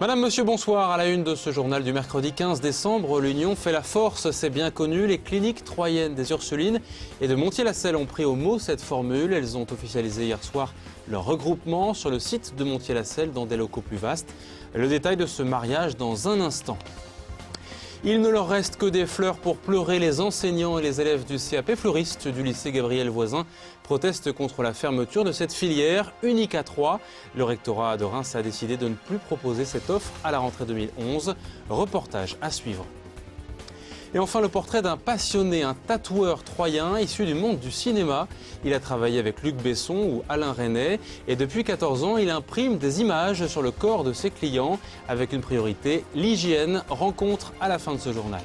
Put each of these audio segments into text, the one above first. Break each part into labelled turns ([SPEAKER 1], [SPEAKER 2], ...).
[SPEAKER 1] Madame, monsieur, bonsoir. À la une de ce journal du mercredi 15 décembre, l'Union fait la force, c'est bien connu. Les cliniques troyennes des Ursulines et de Montier-la-Selle ont pris au mot cette formule. Elles ont officialisé hier soir leur regroupement sur le site de Montier-la-Selle dans des locaux plus vastes. Le détail de ce mariage dans un instant. Il ne leur reste que des fleurs pour pleurer. Les enseignants et les élèves du CAP fleuriste du lycée Gabriel Voisin protestent contre la fermeture de cette filière unique à Troyes. Le rectorat de Reims a décidé de ne plus proposer cette offre à la rentrée 2011. Reportage à suivre. Et enfin, le portrait d'un passionné, un tatoueur troyen issu du monde du cinéma. Il a travaillé avec Luc Besson ou Alain Resnais et depuis 14 ans, il imprime des images sur le corps de ses clients avec une priorité, l'hygiène. Rencontre à la fin de ce journal.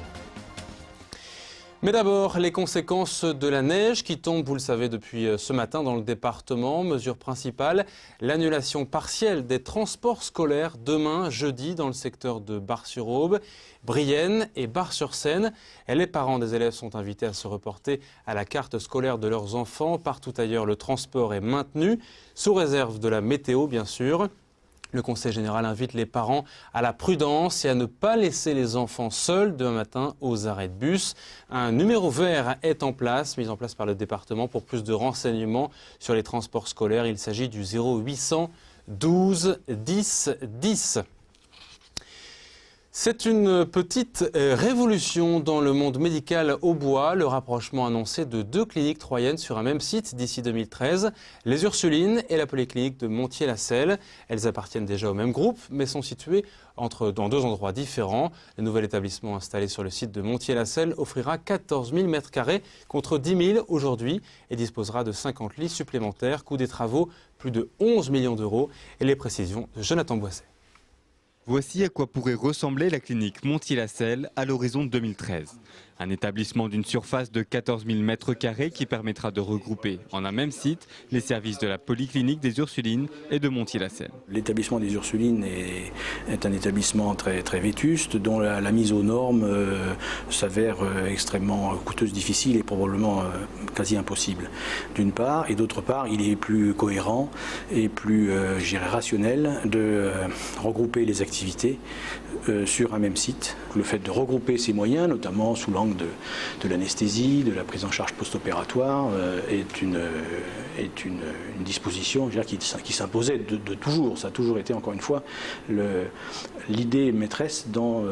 [SPEAKER 1] Mais d'abord, les conséquences de la neige qui tombe, vous le savez, depuis ce matin dans le département. Mesure principale, l'annulation partielle des transports scolaires demain, jeudi, dans le secteur de Bar-sur-Aube, Brienne et Bar-sur-Seine. Et les parents des élèves sont invités à se reporter à la carte scolaire de leurs enfants. Partout ailleurs, le transport est maintenu, sous réserve de la météo, bien sûr. Le Conseil général invite les parents à la prudence et à ne pas laisser les enfants seuls demain matin aux arrêts de bus. Un numéro vert est mis en place par le département pour plus de renseignements sur les transports scolaires. Il s'agit du 0800 12 10 10. C'est une petite révolution dans le monde médical au bois, le rapprochement annoncé de deux cliniques troyennes sur un même site d'ici 2013, les Ursulines et la polyclinique de Montier-la-Selle. Elles appartiennent déjà au même groupe, mais sont situées dans deux endroits différents. Le nouvel établissement installé sur le site de Montier-la-Selle offrira 14 000 m² contre 10 000 aujourd'hui et disposera de 50 lits supplémentaires. Coût des travaux, plus de 11 millions d'euros. Et les précisions de Jonathan Boisset.
[SPEAKER 2] Voici à quoi pourrait ressembler la clinique Montier-la-Selle à l'horizon 2013. Un établissement d'une surface de 14 000 m² qui permettra de regrouper en un même site les services de la polyclinique des Ursulines et de Montier-la-Selle.
[SPEAKER 3] L'établissement des Ursulines est un établissement très vétuste dont la mise aux normes s'avère extrêmement coûteuse, difficile et probablement quasi impossible. D'une part, et d'autre part, il est plus cohérent et plus rationnel de regrouper les activités sur un même site. Le fait de regrouper ces moyens, notamment sous l'angle de l'anesthésie, de la prise en charge post-opératoire, est une disposition qui s'imposait de toujours. Ça a toujours été, encore une fois, l'idée maîtresse dans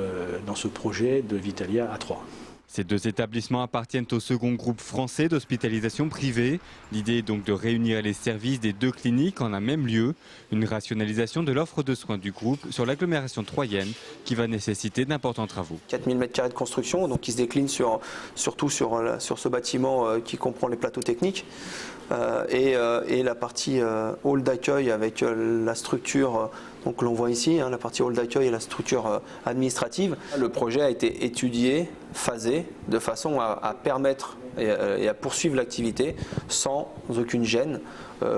[SPEAKER 3] ce projet de Vitalia à Troyes.
[SPEAKER 2] Ces deux établissements appartiennent au second groupe français d'hospitalisation privée. L'idée est donc de réunir les services des deux cliniques en un même lieu. Une rationalisation de l'offre de soins du groupe sur l'agglomération troyenne qui va nécessiter d'importants travaux.
[SPEAKER 4] 4 000 m² de construction, donc qui se décline surtout sur ce bâtiment qui comprend les plateaux techniques et la partie hall d'accueil avec la structure donc l'on voit ici, la partie hall d'accueil et la structure administrative. Le projet a été étudié, phasé, de façon à permettre et à poursuivre l'activité sans aucune gêne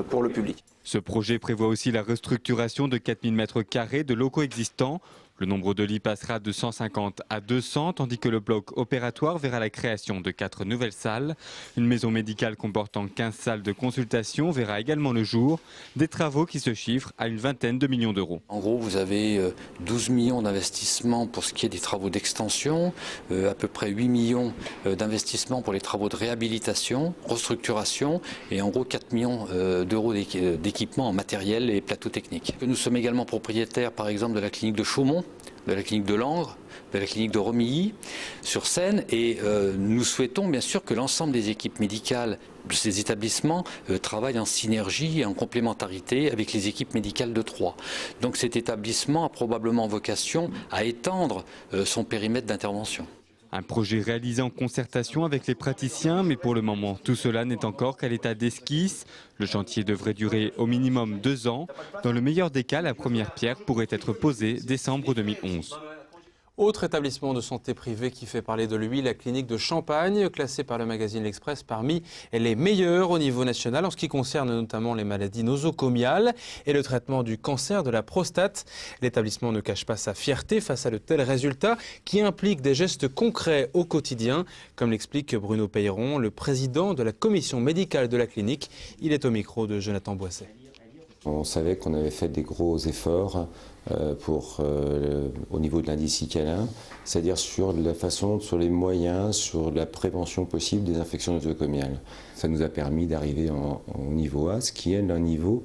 [SPEAKER 4] pour le public.
[SPEAKER 2] Ce projet prévoit aussi la restructuration de 4 000 m² de locaux existants. Le nombre de lits passera de 150 à 200, tandis que le bloc opératoire verra la création de 4 nouvelles salles. Une maison médicale comportant 15 salles de consultation verra également le jour. Des travaux qui se chiffrent à une vingtaine de millions d'euros.
[SPEAKER 5] En gros, vous avez 12 millions d'investissements pour ce qui est des travaux d'extension, à peu près 8 millions d'investissements pour les travaux de réhabilitation, restructuration et en gros 4 millions d'euros d'équipements en matériel et plateaux techniques. Nous sommes également propriétaires par exemple de la clinique de Chaumont, de la clinique de Langres, de la clinique de Romilly sur Seine et nous souhaitons bien sûr que l'ensemble des équipes médicales de ces établissements travaillent en synergie et en complémentarité avec les équipes médicales de Troyes. Donc cet établissement a probablement vocation à étendre son périmètre d'intervention.
[SPEAKER 2] Un projet réalisé en concertation avec les praticiens, mais pour le moment, tout cela n'est encore qu'à l'état d'esquisse. Le chantier devrait durer au minimum 2 ans. Dans le meilleur des cas, la première pierre pourrait être posée décembre 2011.
[SPEAKER 1] Autre établissement de santé privé qui fait parler de lui, la clinique de Champagne, classée par le magazine L'Express parmi les meilleures au niveau national en ce qui concerne notamment les maladies nosocomiales et le traitement du cancer de la prostate. L'établissement ne cache pas sa fierté face à de tels résultats qui impliquent des gestes concrets au quotidien, comme l'explique Bruno Peyron, le président de la commission médicale de la clinique. Il est au micro de Jonathan Boisset.
[SPEAKER 6] On savait qu'on avait fait des gros efforts au niveau de l'indice ICALIN, c'est-à-dire sur la façon, sur les moyens, sur la prévention possible des infections nosocomiales. Ça nous a permis d'arriver au niveau A, ce qui est un niveau,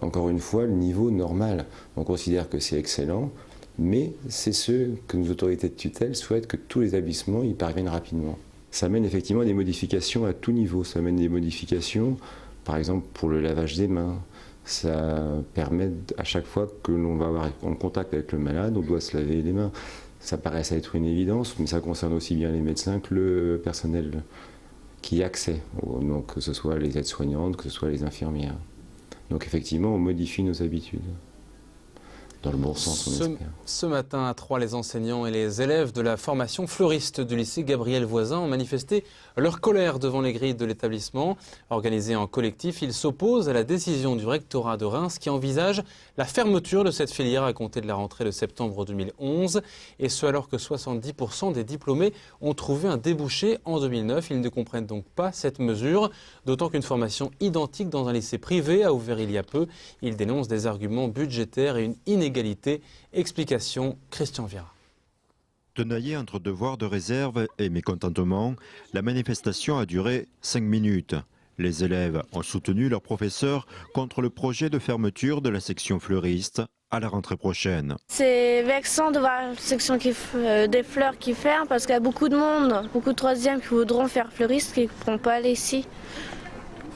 [SPEAKER 6] encore une fois, le niveau normal. On considère que c'est excellent, mais c'est ce que nos autorités de tutelle souhaitent que tous les établissements y parviennent rapidement. Ça amène effectivement des modifications à tout niveau. Ça amène des modifications, par exemple, pour le lavage des mains. Ça permet, à chaque fois que l'on va avoir en contact avec le malade, on doit se laver les mains. Ça paraît être une évidence, mais ça concerne aussi bien les médecins que le personnel qui y a accès, donc que ce soit les aides-soignantes, que ce soit les infirmières. Donc effectivement, on modifie nos habitudes. Dans le bon sens, on espère.
[SPEAKER 1] Ce matin, à Troyes, les enseignants et les élèves de la formation fleuriste du lycée Gabriel Voisin ont manifesté leur colère devant les grilles de l'établissement. Organisés en collectif, ils s'opposent à la décision du rectorat de Reims qui envisage la fermeture de cette filière à compter de la rentrée de septembre 2011. Et ce alors que 70% des diplômés ont trouvé un débouché en 2009. Ils ne comprennent donc pas cette mesure, d'autant qu'une formation identique dans un lycée privé a ouvert il y a peu. Ils dénoncent des arguments budgétaires et une inégalité. Explication, Christian Viera.
[SPEAKER 7] Tenaillé entre devoir de réserve et mécontentement, la manifestation a duré 5 minutes. Les élèves ont soutenu leur professeur contre le projet de fermeture de la section fleuriste à la rentrée prochaine.
[SPEAKER 8] C'est vexant de voir une section des fleurs qui ferme parce qu'il y a beaucoup de monde, beaucoup de troisièmes qui voudront faire fleuriste qui ne pourront pas aller ici.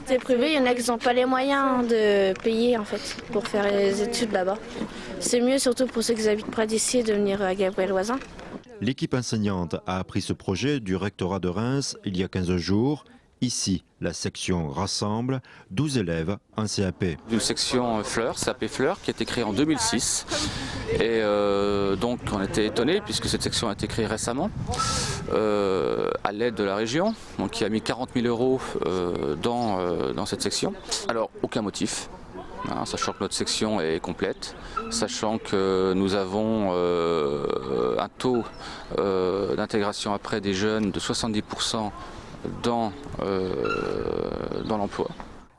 [SPEAKER 8] C'est privé, il y en a qui n'ont pas les moyens de payer en fait pour faire les études là-bas. C'est mieux surtout pour ceux qui habitent près d'ici de venir à Gabriel Voisin.
[SPEAKER 7] L'équipe enseignante a appris ce projet du rectorat de Reims il y a 15 jours. Ici, la section rassemble 12 élèves en CAP.
[SPEAKER 9] Une section fleurs, CAP fleurs, qui a été créée en 2006. Et donc on était étonnés puisque cette section a été créée récemment à l'aide de la région, donc qui a mis 40 000 € dans cette section. Alors aucun motif. Sachant que notre section est complète, sachant que nous avons un taux d'intégration après des jeunes de 70% dans l'emploi.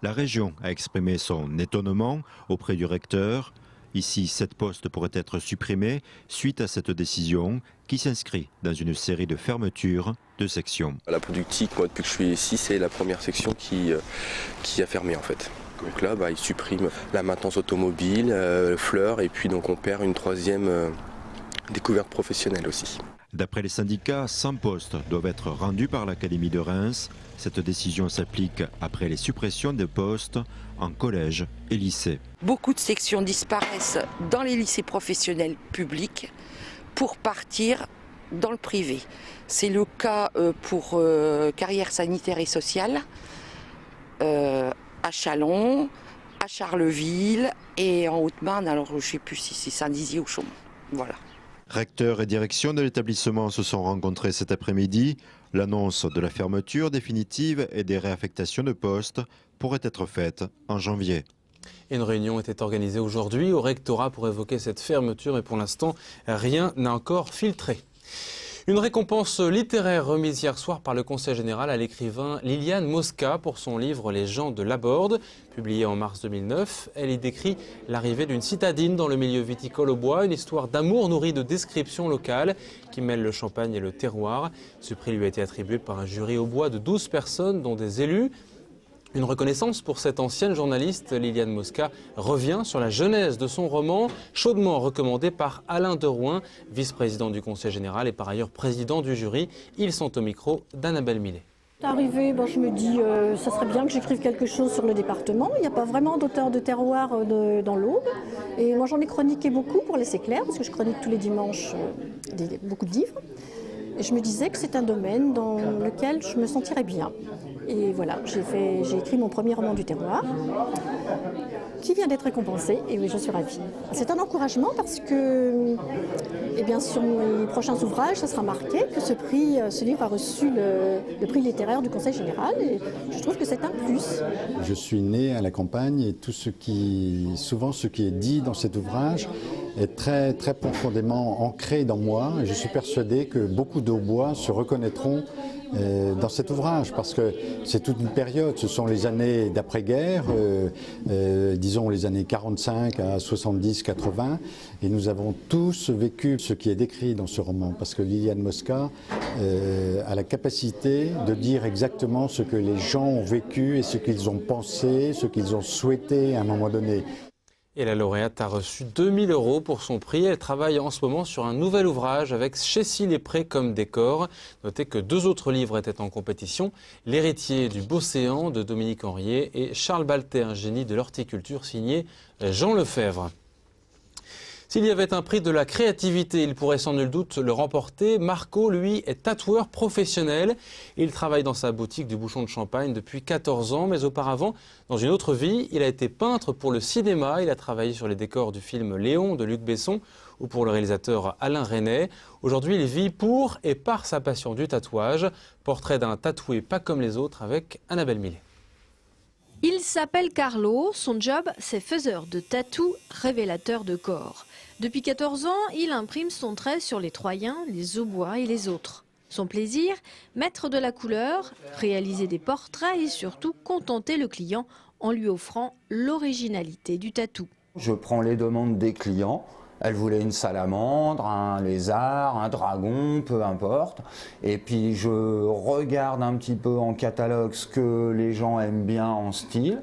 [SPEAKER 7] La région a exprimé son étonnement auprès du recteur. Ici, 7 postes pourraient être supprimés suite à cette décision qui s'inscrit dans une série de fermetures de sections.
[SPEAKER 10] La productique, moi depuis que je suis ici, c'est la première section qui a fermé en fait. Donc là, ils suppriment la maintenance automobile, fleurs, et puis donc on perd une troisième découverte professionnelle aussi.
[SPEAKER 7] D'après les syndicats, 100 postes doivent être rendus par l'Académie de Reims. Cette décision s'applique après les suppressions de postes en collège et lycée.
[SPEAKER 11] Beaucoup de sections disparaissent dans les lycées professionnels publics pour partir dans le privé. C'est le cas pour carrière sanitaire et sociale, à Châlons, à Charleville et en Haute-Marne, alors je ne sais plus si c'est Saint-Dizier ou Chaumont. Voilà.
[SPEAKER 7] Recteur et direction de l'établissement se sont rencontrés cet après-midi. L'annonce de la fermeture définitive et des réaffectations de postes pourrait être faite en janvier.
[SPEAKER 1] Une réunion était organisée aujourd'hui au rectorat pour évoquer cette fermeture et pour l'instant, rien n'a encore filtré. Une récompense littéraire remise hier soir par le Conseil général à l'écrivain Liliane Mosca pour son livre Les gens de Laborde. Publié en mars 2009, elle y décrit l'arrivée d'une citadine dans le milieu viticole au bois, une histoire d'amour nourrie de descriptions locales qui mêle le champagne et le terroir. Ce prix lui a été attribué par un jury au bois de 12 personnes, dont des élus. Une reconnaissance pour cette ancienne journaliste, Liliane Mosca, revient sur la genèse de son roman, chaudement recommandé par Alain Derouin, vice-président du Conseil général et par ailleurs président du jury. Ils sont au micro d'Annabelle Millet.
[SPEAKER 12] Arrivé, je me dis ça serait bien que j'écrive quelque chose sur le département. Il n'y a pas vraiment d'auteur de terroir dans l'Aube. Et moi j'en ai chroniqué beaucoup pour laisser clair, parce que je chronique tous les dimanches beaucoup de livres. Et je me disais que c'est un domaine dans lequel je me sentirais bien. Et voilà, j'ai écrit mon premier roman du terroir, qui vient d'être récompensé, et oui, je suis ravie. C'est un encouragement parce que, sur mes prochains ouvrages, ça sera marqué que ce livre a reçu le prix littéraire du Conseil général, et je trouve que c'est un plus.
[SPEAKER 13] Je suis né à la campagne, et souvent ce qui est dit dans cet ouvrage est très, très profondément ancré dans moi, et je suis persuadé que beaucoup d'Aubois se reconnaîtront dans cet ouvrage, parce que c'est toute une période, ce sont les années d'après-guerre, disons les années 45 à 70, 80, et nous avons tous vécu ce qui est décrit dans ce roman, parce que Liliane Mosca a la capacité de dire exactement ce que les gens ont vécu et ce qu'ils ont pensé, ce qu'ils ont souhaité à un moment donné.
[SPEAKER 1] Et la lauréate a reçu 2000 € pour son prix. Elle travaille en ce moment sur un nouvel ouvrage avec Chécy-les-Prés comme décor. Notez que 2 autres livres étaient en compétition. L'héritier du Bocéan de Dominique Henriet et Charles Baltet, un génie de l'horticulture signé Jean Lefebvre. S'il y avait un prix de la créativité, il pourrait sans nul doute le remporter. Marco, lui, est tatoueur professionnel. Il travaille dans sa boutique du Bouchon de Champagne depuis 14 ans, mais auparavant, dans une autre vie, il a été peintre pour le cinéma. Il a travaillé sur les décors du film Léon de Luc Besson ou pour le réalisateur Alain Resnais. Aujourd'hui, il vit pour et par sa passion du tatouage. Portrait d'un tatoué pas comme les autres avec Annabelle Millet.
[SPEAKER 14] Il s'appelle Carlo, son job c'est faiseur de tatou, révélateur de corps. Depuis 14 ans, il imprime son trait sur les Troyens, les Aubois et les autres. Son plaisir, mettre de la couleur, réaliser des portraits et surtout contenter le client en lui offrant l'originalité du tatou.
[SPEAKER 15] Je prends les demandes des clients. Elle voulait une salamandre, un lézard, un dragon, peu importe. Et puis je regarde un petit peu en catalogue ce que les gens aiment bien en style.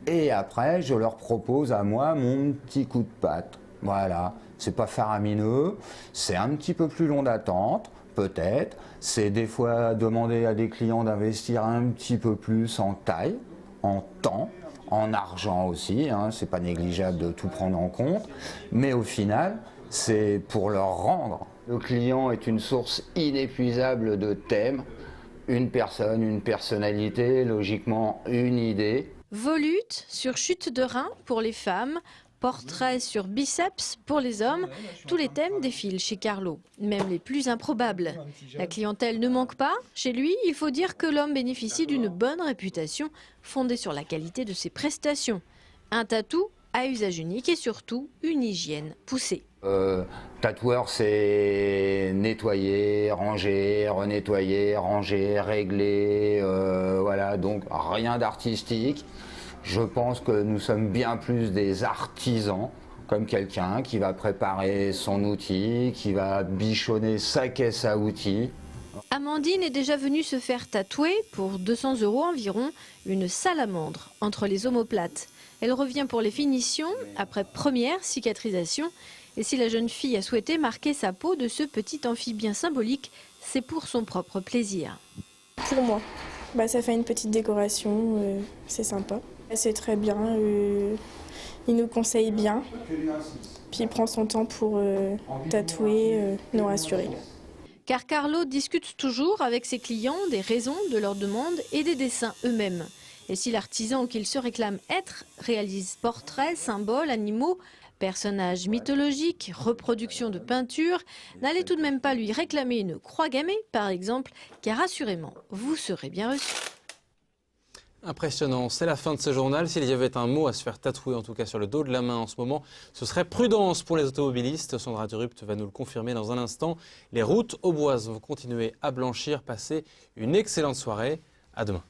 [SPEAKER 15] Et après, je leur propose à moi mon petit coup de patte. Voilà, c'est pas faramineux, c'est un petit peu plus long d'attente, peut-être. C'est des fois demander à des clients d'investir un petit peu plus en taille, en temps, en argent aussi, hein, c'est pas négligeable de tout prendre en compte, mais au final, c'est pour leur rendre. Le client est une source inépuisable de thèmes, une personne, une personnalité, logiquement une idée.
[SPEAKER 14] Volute sur chute de rein pour les femmes, portrait sur biceps pour les hommes, tous les thèmes défilent chez Carlo, même les plus improbables. La clientèle ne manque pas. Chez lui, il faut dire que l'homme bénéficie d'une bonne réputation fondée sur la qualité de ses prestations. Un tatou à usage unique et surtout une hygiène poussée.
[SPEAKER 15] Tatoueur, c'est nettoyer, ranger, renettoyer, ranger, régler, voilà, donc rien d'artistique. Je pense que nous sommes bien plus des artisans, comme quelqu'un qui va préparer son outil, qui va bichonner sa caisse à outils.
[SPEAKER 14] Amandine est déjà venue se faire tatouer, pour 200 € environ, une salamandre entre les omoplates. Elle revient pour les finitions, après première cicatrisation. Et si la jeune fille a souhaité marquer sa peau de ce petit amphibien symbolique, c'est pour son propre plaisir.
[SPEAKER 16] Pour moi, ça fait une petite décoration, c'est sympa. C'est très bien, il nous conseille bien, puis il prend son temps pour tatouer, nous rassurer.
[SPEAKER 14] Car Carlo discute toujours avec ses clients des raisons de leurs demandes et des dessins eux-mêmes. Et si l'artisan qu'il se réclame être réalise portraits, symboles, animaux, personnages mythologiques, reproductions de peintures, n'allez tout de même pas lui réclamer une croix gammée, par exemple, car assurément, vous serez bien reçu.
[SPEAKER 1] Impressionnant, c'est la fin de ce journal. S'il y avait un mot à se faire tatouer, en tout cas sur le dos de la main en ce moment, ce serait prudence pour les automobilistes. Sandra Durupt va nous le confirmer dans un instant. Les routes auboises vont continuer à blanchir. Passez une excellente soirée. À demain.